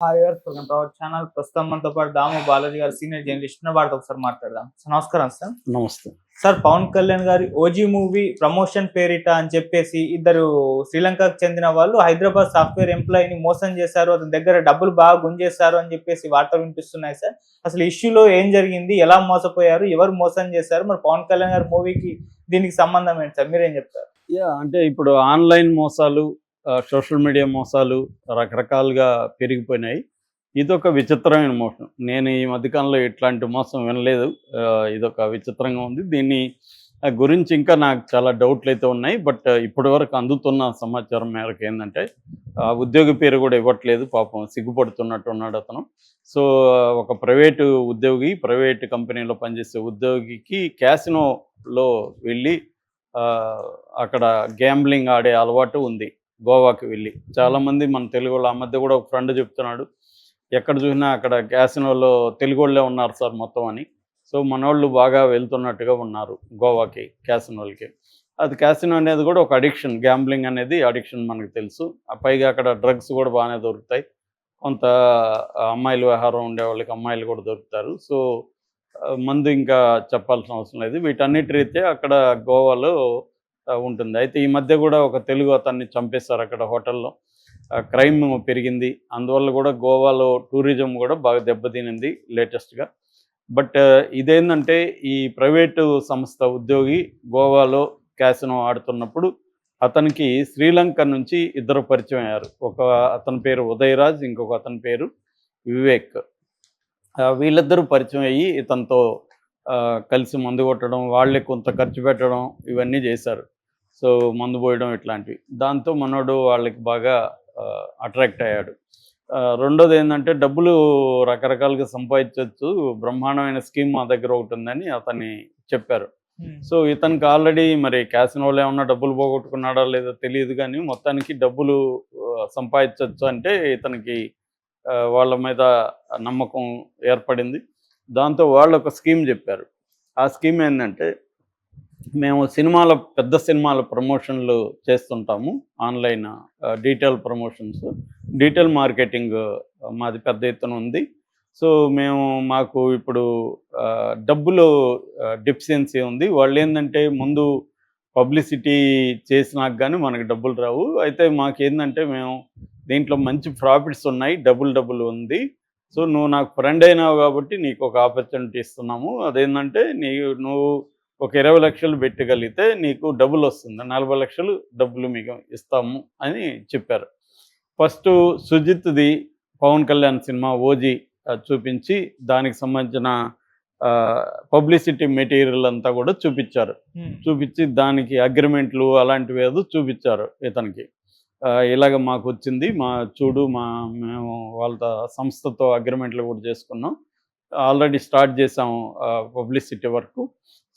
Hi గారు, welcome to our channel. ప్రస్తుతం మనతో పాటు దాము బాలాజీ గారు, సీనియర్ జర్నలిస్ట్, వారితో ఒకసారి మాట్లాడదాం. సార్ నమస్కారం సార్. నమస్తే. సార్, పవన్ కళ్యాణ్ గారి ఓజీ మూవీ ప్రమోషన్ పేరిట అని చెప్పేసి ఇద్దరు శ్రీలంకకు చెందిన వాళ్ళు హైదరాబాద్ సాఫ్ట్వేర్ ఎంప్లాయీని మోసం చేశారు, అతని దగ్గర డబ్బులు బాగా గుంజేశారు అని చెప్పేసి వార్తలు వినిపిస్తున్నాయి సార్. అసలు ఇష్యూలో ఏం జరిగింది, ఎలా మోసపోయారు, ఎవరు మోసం చేశారు, మరి పవన్ కళ్యాణ్ గారి మూవీకి దీనికి సంబంధం ఏంటి సార్, మీరేం చెప్తారు? అంటే ఇప్పుడు ఆన్లైన్ మోసాలు, సోషల్ మీడియా మోసాలు రకరకాలుగా పెరిగిపోయినాయి. ఇదొక విచిత్రమైన మోసం. నేను ఈ మధ్యకాలంలో ఇట్లాంటి మోసం వినలేదు. ఇదొక విచిత్రంగా ఉంది. దీన్ని గురించి ఇంకా నాకు చాలా డౌట్లు అయితే ఉన్నాయి. బట్ ఇప్పటివరకు అందుతున్న సమాచారం మేరకు ఏంటంటే ఉద్యోగి పేరు కూడా ఇవ్వట్లేదు, పాపం సిగ్గుపడుతున్నట్టు ఉన్నాడు అతను. సో ఒక ప్రైవేటు ఉద్యోగి, ప్రైవేట్ కంపెనీలో పనిచేసే ఉద్యోగికి క్యాసినోలో వెళ్ళి అక్కడ గ్యాంబ్లింగ్ ఆడే అలవాటు ఉంది. గోవాకి వెళ్ళి చాలామంది మన తెలుగు వాళ్ళు, ఆ మధ్య కూడా ఒక ఫ్రెండ్ చెప్తున్నాడు, ఎక్కడ చూసినా అక్కడ క్యాసినోలో తెలుగు వాళ్ళే ఉన్నారు సార్ మొత్తం అని. సో మనోళ్ళు బాగా వెళ్తున్నట్టుగా ఉన్నారు గోవాకి, క్యాసినోలకి. అది క్యాసినో అనేది కూడా ఒక అడిక్షన్, గ్యాంబ్లింగ్ అనేది అడిక్షన్ మనకు తెలుసు. పైగా అక్కడ డ్రగ్స్ కూడా బాగానే దొరుకుతాయి. కొంత అమ్మాయిల వ్యవహారం ఉండే వాళ్ళకి అమ్మాయిలు కూడా దొరుకుతారు. సో మందు ఇంకా చెప్పాల్సిన అవసరం లేదు. వీటన్నిటి రీత్యా అక్కడ గోవాలో ఉంటుంది. అయితే ఈ మధ్య కూడా ఒక తెలుగు అతన్ని చంపేశారు అక్కడ హోటల్లో. క్రైమ్ పెరిగింది. అందువల్ల కూడా గోవాలో టూరిజం కూడా బాగా దెబ్బతినింది లేటెస్ట్గా. బట్ ఇదేంటంటే ఈ ప్రైవేటు సంస్థ ఉద్యోగి గోవాలో క్యాసినో ఆడుతున్నప్పుడు అతనికి శ్రీలంక నుంచి ఇద్దరు పరిచయం అయ్యారు. ఒక అతని పేరు ఉదయరాజ్, ఇంకొక అతని పేరు వివేక్. వీళ్ళిద్దరూ పరిచయం అయ్యి ఇతనితో కలిసి మందు కొట్టడం, వాళ్ళే కొంత ఖర్చు పెట్టడం, ఇవన్నీ చేశారు. సో మందు పోయడం ఇట్లాంటివి. దాంతో మనోడు వాళ్ళకి బాగా అట్రాక్ట్ అయ్యాడు. రెండోది ఏంటంటే డబ్బులు రకరకాలుగా సంపాదించవచ్చు, బ్రహ్మాండమైన స్కీమ్ మా దగ్గర ఒకటి ఉందని అతన్ని చెప్పారు. సో ఇతనికి ఆల్రెడీ మరి క్యాసినోలో ఏమన్నా డబ్బులు పోగొట్టుకున్నాడా లేదో తెలియదు, కానీ మొత్తానికి డబ్బులు సంపాదించవచ్చు అంటే ఇతనికి వాళ్ళ మీద నమ్మకం ఏర్పడింది. దాంతో వాళ్ళు ఒక స్కీమ్ చెప్పారు. ఆ స్కీమ్ ఏంటంటే, మేము పెద్ద సినిమాల ప్రమోషన్లు చేస్తుంటాము, online detail promotions, detail marketing మాది పెద్ద ఎత్తున ఉంది. సో మాకు ఇప్పుడు డబ్బులు డెఫిషియన్సీ ఉంది. వాళ్ళు ఏంటంటే ముందు పబ్లిసిటీ చేసినాక కానీ మనకు డబ్బులు రావు. అయితే మాకేందంటే మేము దీంట్లో మంచి ప్రాఫిట్స్ ఉన్నాయి, డబ్బులు ఉంది. సో నువ్వు నాకు ఫ్రెండ్ అయినావు కాబట్టి నీకు ఒక ఆపర్చునిటీ ఇస్తున్నాము. అదేంటంటే నువ్వు ఒక 20 లక్షలు పెట్టగలిగితే నీకు డబ్బులు వస్తుంది, 40 లక్షలు డబ్బులు మీకు ఇస్తాము అని చెప్పారు. ఫస్ట్ సుజిత్ది పవన్ కళ్యాణ్ సినిమా ఓజీ చూపించి దానికి సంబంధించిన పబ్లిసిటీ మెటీరియల్ అంతా కూడా చూపించి దానికి అగ్రిమెంట్లు అలాంటివి ఏదో చూపించారు ఇతనికి. ఇలాగ మాకు వచ్చింది, మేము వాళ్ళ సంస్థతో అగ్రిమెంట్లు కూడా చేసుకున్నాం, ఆల్రెడీ స్టార్ట్ చేసాము పబ్లిసిటీ వర్క్.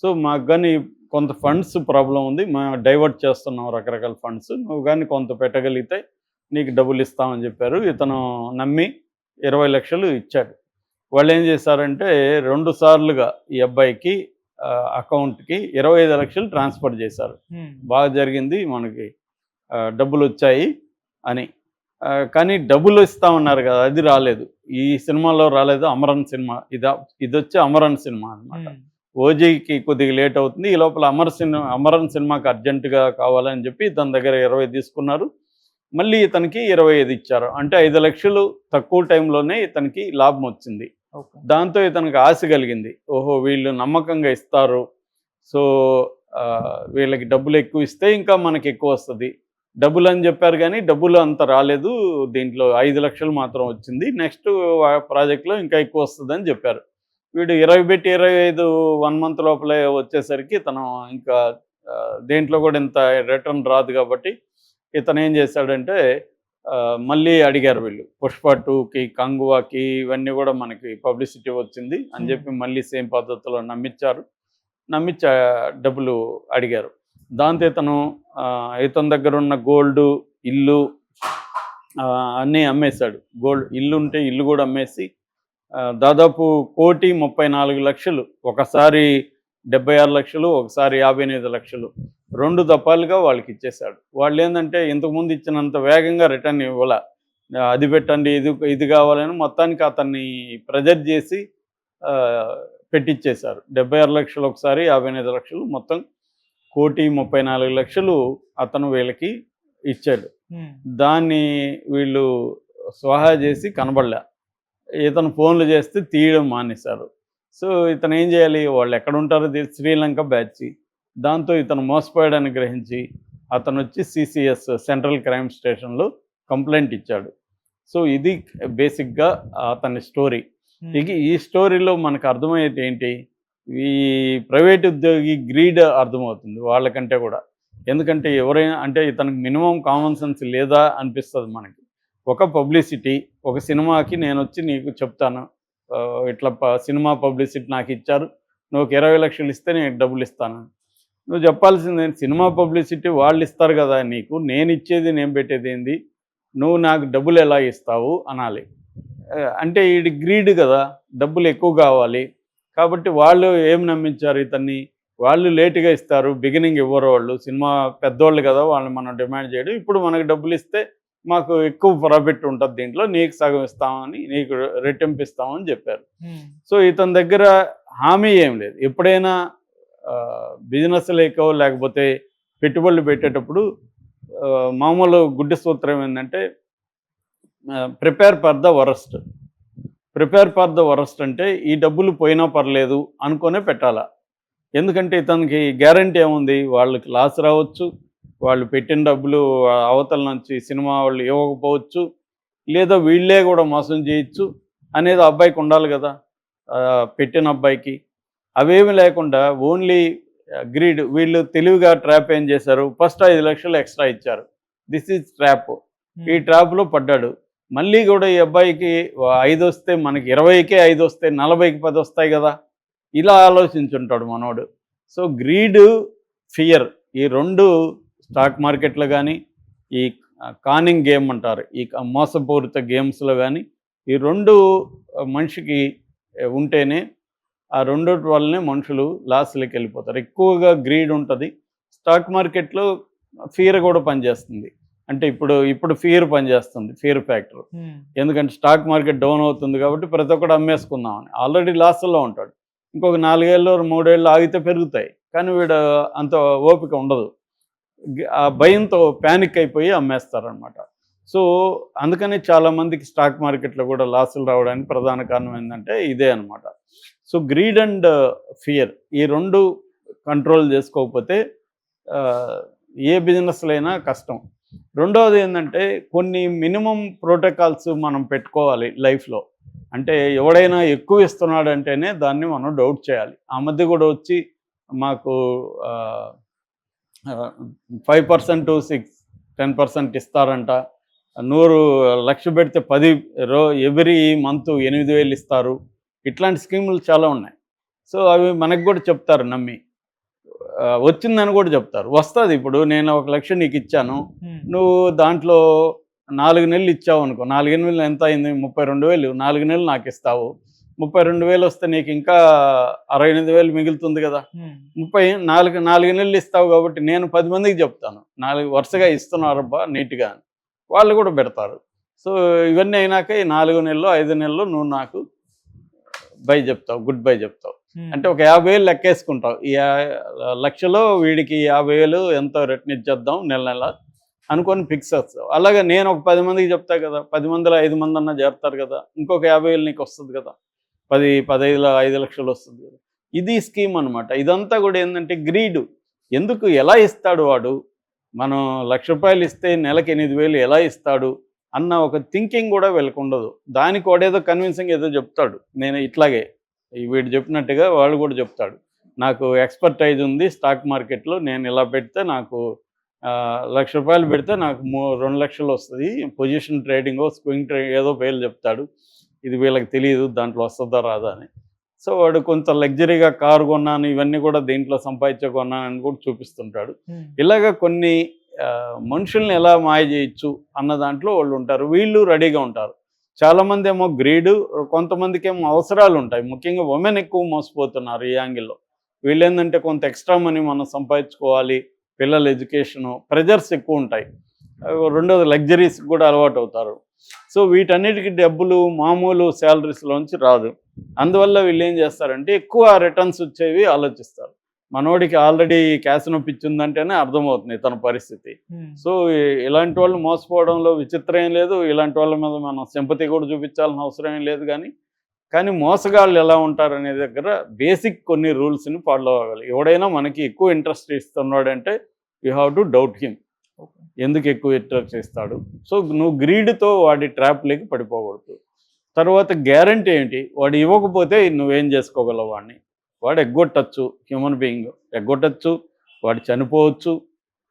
సో మాకు కానీ కొంత ఫండ్స్ ప్రాబ్లం ఉంది, మేము డైవర్ట్ చేస్తున్నాం రకరకాల ఫండ్స్, నువ్వు కానీ కొంత పెట్టగలిగితే నీకు డబ్బులు ఇస్తామని చెప్పారు. ఇతను నమ్మి 20 లక్షలు ఇచ్చాడు. వాళ్ళు ఏం చేశారంటే 2 సార్లుగా ఈ అబ్బాయికి అకౌంట్కి 25 లక్షలు ట్రాన్స్ఫర్ చేశారు. బాగా జరిగింది, మనకి డబ్బులు వచ్చాయి అని. కానీ డబ్బులు ఇస్తామన్నారు కదా, అది రాలేదు. ఈ సినిమాలో రాలేదు. అమరన్ సినిమా ఇది వచ్చి అమరన్ సినిమా అనమాట. ఓజీకి కొద్దిగా లేట్ అవుతుంది. ఈ లోపల అమరన్ సినిమాకి అర్జెంటుగా కావాలని చెప్పి తన దగ్గర 20 తీసుకున్నారు. మళ్ళీ ఇతనికి 25 ఇచ్చారు. అంటే 5 లక్షలు తక్కువ టైంలోనే ఇతనికి లాభం వచ్చింది. దాంతో ఇతనికి ఆశ కలిగింది, ఓహో వీళ్ళు నమ్మకంగా ఇస్తారు, సో వీళ్ళకి డబ్బులు ఎక్కువ ఇస్తే ఇంకా మనకి ఎక్కువ వస్తుంది. డబ్బులు అని చెప్పారు కానీ డబ్బులు అంత రాలేదు, దీంట్లో 5 లక్షలు మాత్రం వచ్చింది, నెక్స్ట్ ప్రాజెక్ట్లో ఇంకా ఎక్కువ వస్తుందని చెప్పారు. వీడు 20 పెట్టి 25 1 మంత్ లోపలే వచ్చేసరికి తను ఇంకా దేంట్లో కూడా ఇంత రిటర్న్ రాదు కాబట్టి ఇతను ఏం చేశాడంటే మళ్ళీ అడిగారు వీళ్ళు, పుష్ప 2కి, కంగువాకి, ఇవన్నీ కూడా మనకి పబ్లిసిటీ వచ్చింది అని చెప్పి మళ్ళీ సేమ్ పద్ధతిలో నమ్మించి డబ్బులు అడిగారు. దాంతో ఇతని దగ్గర ఉన్న గోల్డ్, ఇల్లు అన్నీ అమ్మేశాడు. ఇల్లు ఉంటే ఇల్లు కూడా అమ్మేసి దాదాపు 1,34,00,000, ఒకసారి 76 లక్షలు, ఒకసారి 58 లక్షలు, 2 దఫాలుగా వాళ్ళకి ఇచ్చేశాడు. వాళ్ళు ఏంటంటే ఇంతకుముందు ఇచ్చినంత వేగంగా రిటర్న్ ఇవ్వాల. అది పెట్టండి, ఇది కావాలని మొత్తానికి అతన్ని ప్రెజర్ చేసి ఆ, పెట్టించేశారు. 76 లక్షలు ఒకసారి, 55 లక్షలు, మొత్తం 1,34,00,000 అతను వీళ్ళకి ఇచ్చాడు. దాన్ని వీళ్ళు స్వాహా చేసి కనబడలే. ఇతను ఫోన్లు చేస్తే తీయడం మానేశారు. సో ఇతను ఏం చేయాలి, వాళ్ళు ఎక్కడ ఉంటారో శ్రీలంక బ్యాచ్. దాంతో ఇతను మోసపోయాడని గ్రహించి అతను వచ్చి సిసిఎస్ సెంట్రల్ క్రైమ్ స్టేషన్లో కంప్లైంట్ ఇచ్చాడు. సో ఇది బేసిక్గా అతని స్టోరీ. ఇక ఈ స్టోరీలో మనకు అర్థమయ్యేది ఏంటి, ఈ ప్రైవేట్ ఉద్యోగి గ్రీడ్ అర్థమవుతుంది వాళ్ళకంటే కూడా. ఎందుకంటే ఎవరైనా అంటే ఇతనికి మినిమం కామన్ సెన్స్ లేదా అనిపిస్తుంది మనకి. ఒక పబ్లిసిటీ, ఒక సినిమాకి నేను వచ్చి నీకు చెప్తాను, ఇట్లా సినిమా పబ్లిసిటీ నాకు ఇచ్చారు, నువ్వు 20 లక్షలు ఇస్తే నేను డబ్బులు ఇస్తాను. నువ్వు చెప్పాల్సిందే, సినిమా పబ్లిసిటీ వాళ్ళు ఇస్తారు కదా నీకు, నేను ఇచ్చేది నేను పెట్టేది ఏంది, నువ్వు నాకు డబ్బులు ఎలా ఇస్తావు అనాలి. అంటే ఇది గ్రీడ్ కదా, డబ్బులు ఎక్కువ కావాలి కాబట్టి వాళ్ళు ఏం నమ్మించారు ఇతన్ని, వాళ్ళు లేటుగా ఇస్తారు, బిగినింగ్ ఇవ్వరు వాళ్ళు, సినిమా పెద్దోళ్ళు కదా, వాళ్ళని మనం డిమాండ్ చేయడం, ఇప్పుడు మనకు డబ్బులు ఇస్తే మాకు ఎక్కువ ప్రాఫిట్ ఉంటుంది దీంట్లో, నీకు సగం ఇస్తామని, నీకు రెట్టింపు ఇస్తామని చెప్పారు. సో ఇతని దగ్గర హామీ ఏం లేదు. ఎప్పుడైనా బిజినెస్ లేకో లేకపోతే పెట్టుబడులు పెట్టేటప్పుడు మామూలు గుడ్డి సూత్రం ఏంటంటే prepare for the worst. Prepare for the worst అంటే ఈ డబ్బులు పోయినా పర్లేదు అనుకునే పెట్టాలా. ఎందుకంటే ఇతనికి గ్యారంటీ ఏముంది, వాళ్ళకి లాస్ రావచ్చు, వాళ్ళు పెట్టిన డబ్బులు అవతల నుంచి సినిమా వాళ్ళు ఇవ్వకపోవచ్చు, లేదా వీళ్ళే కూడా మోసం చేయొచ్చు అనేది అబ్బాయికి ఉండాలి కదా, పెట్టిన అబ్బాయికి. అవేమి లేకుండా ఓన్లీ గ్రీడ్. వీళ్ళు తెలివిగా ట్రాప్ ఏం చేశారు, ఫస్ట్ 5 లక్షలు ఎక్స్ట్రా ఇచ్చారు, దిస్ ఈజ్ ట్రాప్. ఈ ట్రాప్లో పడ్డాడు. మళ్ళీ కూడా ఈ అబ్బాయికి 5 వస్తే మనకి 20కే 5 వస్తే 40కి 10 వస్తాయి కదా, ఇలా ఆలోచించుంటాడు మనోడు. సో గ్రీడ్, ఫియర్, ఈ రెండు స్టాక్ మార్కెట్లో కానీ, ఈ కానింగ్ గేమ్ అంటారు, ఈ మోసపూరిత గేమ్స్లో కానీ, ఈ రెండు మనిషికి ఉంటేనే ఆ రెండోటి వల్లనే మనుషులు లాస్లోకి వెళ్ళిపోతారు. ఎక్కువగా గ్రీడ్ ఉంటుంది. స్టాక్ మార్కెట్లో ఫియర్ కూడా పనిచేస్తుంది. అంటే ఇప్పుడు ఫియర్ పనిచేస్తుంది, ఫియర్ ఫ్యాక్టర్. ఎందుకంటే స్టాక్ మార్కెట్ డౌన్ అవుతుంది కాబట్టి ప్రతి ఒక్కటి అమ్మేసుకుందామని, ఆల్రెడీ లాస్లో ఉంటాడు. ఇంకొక 4 ఏళ్ళు 3 ఏళ్ళు ఆగితే పెరుగుతాయి, కానీ వీడు అంత ఓపిక ఉండదు. ఆ భయంతో ప్యానిక్ అయిపోయి అమ్మేస్తారనమాట. సో అందుకని చాలామందికి స్టాక్ మార్కెట్లో కూడా లాసులు రావడానికి ప్రధాన కారణం ఏంటంటే ఇదే అనమాట. సో గ్రీడ్ అండ్ ఫియర్, ఈ రెండు కంట్రోల్ చేసుకోకపోతే ఏ బిజినెస్లో అయినా కష్టం. రెండవది ఏంటంటే కొన్ని మినిమం ప్రోటోకాల్స్ మనం పెట్టుకోవాలి లైఫ్లో. అంటే ఎవడైనా ఎక్కువ ఇస్తున్నాడంటేనే దాన్ని మనం డౌట్ చేయాలి. ఆ మధ్య కూడా వచ్చి మాకు 5% to 10% ఇస్తారంట, 100 లక్ష పెడితే 10 ఎవ్రీ మంత్ 8,000 ఇస్తారు, ఇట్లాంటి స్కీములు చాలా ఉన్నాయి. సో అవి మనకు కూడా చెప్తారు నమ్మి, వచ్చిందని కూడా చెప్తారు. వస్తుంది. ఇప్పుడు నేను 1 లక్ష నీకు ఇచ్చాను, నువ్వు దాంట్లో 4 నెలలు ఇచ్చావు అనుకో, 4 నెలలు ఎంత అయింది, 32,000, 4 నెలలు నాకు ఇస్తావు, 32,000 వస్తే నీకు ఇంకా 68,000 మిగులుతుంది కదా. 4 నెలలు ఇస్తావు కాబట్టి నేను 10 మందికి చెప్తాను, 4 వరుసగా ఇస్తున్నారబ్బా నీట్గా అని, వాళ్ళు కూడా పెడతారు. సో ఇవన్నీ అయినాక ఈ 4 నెలలు 5 నెలలు నువ్వు నాకు బై చెప్తావు, గుడ్ బై చెప్తావు. అంటే ఒక 50,000 లెక్కేసుకుంటావు, ఈ 1 లక్షలో వీడికి 50,000 ఎంతో రిటర్న్ ఇచ్చేద్దాం నెల అనుకొని ఫిక్స్ చేస్తావు. అలాగే నేను ఒక 10 మందికి చెప్తా కదా, 10 మందిలో 5 మంది అన్నా చేరుతారు కదా, ఇంకొక 50,000 నీకు వస్తుంది కదా, 5 లక్షలు వస్తుంది కదా. ఇది స్కీమ్ అనమాట. ఇదంతా కూడా ఏంటంటే గ్రీడు. ఎందుకు, ఎలా ఇస్తాడు వాడు, మనం ₹1,00,000 ఇస్తే నెలకి 8,000 ఎలా ఇస్తాడు అన్న ఒక థింకింగ్ కూడా వీళ్ళకి ఉండదు. దానికి వాడేదో కన్విన్సింగ్ ఏదో చెప్తాడు, నేను ఇట్లాగే వీడు చెప్పినట్టుగా వాడు కూడా చెప్తాడు, నాకు ఎక్స్పర్టైజ్ ఉంది స్టాక్ మార్కెట్లో, నేను ఇలా పెడితే నాకు ₹1,00,000 పెడితే నాకు 2 లక్షలు వస్తుంది, పొజిషన్ ట్రేడింగో స్వింగ్ ట్రేడింగ్ ఏదో పేర్లు చెప్తాడు, ఇది వీళ్ళకి తెలియదు దాంట్లో వస్తుందా రాదా అని. సో వాడు కొంత లగ్జరీగా కారు కొన్నాను, ఇవన్నీ కూడా దీంట్లో కొన్నాను అని కూడా చూపిస్తుంటాడు. ఇలాగ కొన్ని మనుషుల్ని ఎలా మాయ చేయొచ్చు అన్న దాంట్లో వాళ్ళు ఉంటారు, వీళ్ళు రెడీగా ఉంటారు. చాలామంది ఏమో గ్రీడు, కొంతమందికి ఏమో అవసరాలు ఉంటాయి. ముఖ్యంగా ఉమెన్ ఎక్కువ మోసపోతున్నారు ఈ యాంగిల్లో. వీళ్ళు ఏంటంటే కొంత ఎక్స్ట్రా మనీ మనం సంపాదించుకోవాలి, పిల్లల ఎడ్యుకేషను, ప్రెజర్స్ ఎక్కువ ఉంటాయి. రెండోది లగ్జరీస్ కూడా అలవాటు అవుతారు. సో వీటన్నిటికీ డబ్బులు మామూలు శాలరీస్లోంచి రాదు. అందువల్ల వీళ్ళు ఏం చేస్తారంటే ఎక్కువ రిటర్న్స్ వచ్చేవి ఆలోచిస్తారు. మనోడికి ఆల్రెడీ క్యాసినో పిచ్చి ఉందంటేనే అర్థమవుతుంది తన పరిస్థితి. సో ఇలాంటి వాళ్ళు మోసపోవడంలో విచిత్రం ఏం లేదు. ఇలాంటి వాళ్ళ మీద మనం సింపతి కూడా చూపించాల్సిన అవసరం ఏం లేదు. కానీ మోసగాళ్ళు ఎలా ఉంటారనే దగ్గర బేసిక్ కొన్ని రూల్స్ని ఫాలో అవ్వాలి. ఎవడైనా మనకి ఎక్కువ ఇంట్రెస్ట్ ఇస్తున్నాడంటే you have to doubt him. ఎందుకు ఎక్కువ ఇంట్రెస్ట్ ఇస్తాడు? సో నువ్వు గ్రీడ్తో వాడి ట్రాప్లోకి పడిపోకూడదు. తర్వాత గ్యారంటీ ఏంటి? వాడు ఇవ్వకపోతే నువ్వేం చేసుకోగలవు వాడిని? వాడు ఎగ్గొట్టచ్చు, హ్యూమన్ బీయింగ్ ఎగ్గొట్టచ్చు, వాడు చనిపోవచ్చు,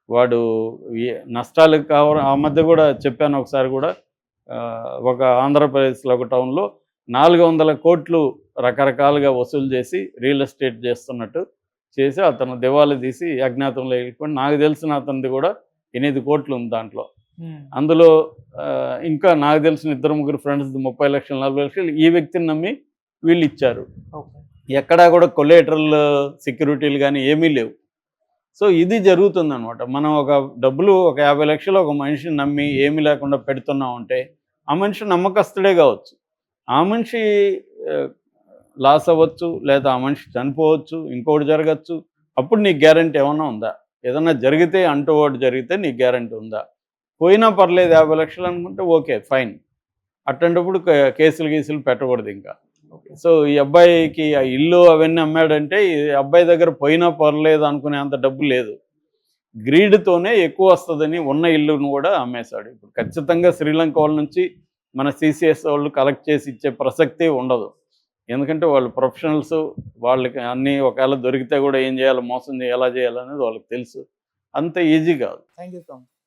వాడు నష్టాలు ఆ మధ్య కూడా చెప్పాను ఒకసారి కూడా, ఒక ఆంధ్రప్రదేశ్లో ఒక టౌన్లో 400 కోట్లు రకరకాలుగా వసూలు చేసి రియల్ ఎస్టేట్ చేస్తున్నట్టు చేసి అతను దివాళా తీసి అజ్ఞాతంలో వెళ్ళిపోయి, నాకు తెలిసిన అతనిది కూడా 8 కోట్లు ఉంది దాంట్లో. అందులో ఇంకా నాకు తెలిసిన 2-3 ఫ్రెండ్స్ 30 లక్షలు 40 లక్షలు ఈ వ్యక్తిని నమ్మి వీళ్ళు ఇచ్చారు. ఎక్కడా కూడా కొలేటరల్ సెక్యూరిటీలు కానీ ఏమీ లేవు. సో ఇది జరుగుతుందన్నమాట. మనం డబ్బులు ఒక 50 లక్షలు ఒక మనిషిని నమ్మి ఏమీ లేకుండా పెడుతున్నామంటే ఆ మనిషి నమ్మకస్తుడే కావచ్చు, ఆ మనిషి లాస్ అవ్వచ్చు, లేదా ఆ మనిషి చనిపోవచ్చు, ఇంకోటి జరగచ్చు. అప్పుడు నీకు గ్యారంటీ ఏమన్నా ఉందా? ఏదన్నా జరిగితే అంటువాడు జరిగితే నీకు గ్యారంటీ ఉందా? పోయినా పర్లేదు 50 లక్షలు అనుకుంటే ఓకే ఫైన్. అట్లాంటప్పుడు కేసులు పెట్టకూడదు ఇంకా. సో ఈ అబ్బాయికి ఆ ఇల్లు అవన్నీ అమ్మాడంటే ఈ అబ్బాయి దగ్గర పోయినా పర్లేదు అనుకునే అంత డబ్బు లేదు. గ్రీడ్తోనే ఎక్కువ వస్తుందని ఉన్న ఇల్లును కూడా అమ్మేశాడు. ఇప్పుడు ఖచ్చితంగా శ్రీలంక వాళ్ళ నుంచి మన సిసిఎస్ వాళ్ళు కలెక్ట్ చేసి ఇచ్చే ప్రసక్తి ఉండదు. ఎందుకంటే వాళ్ళు ప్రొఫెషనల్స్, వాళ్ళకి అన్నీ ఒకవేళ దొరికితే కూడా ఏం చేయాలి, మోసం ఎలా చేయాలనేది వాళ్ళకి తెలుసు. అంత ఈజీ కాదు. Thank you so much.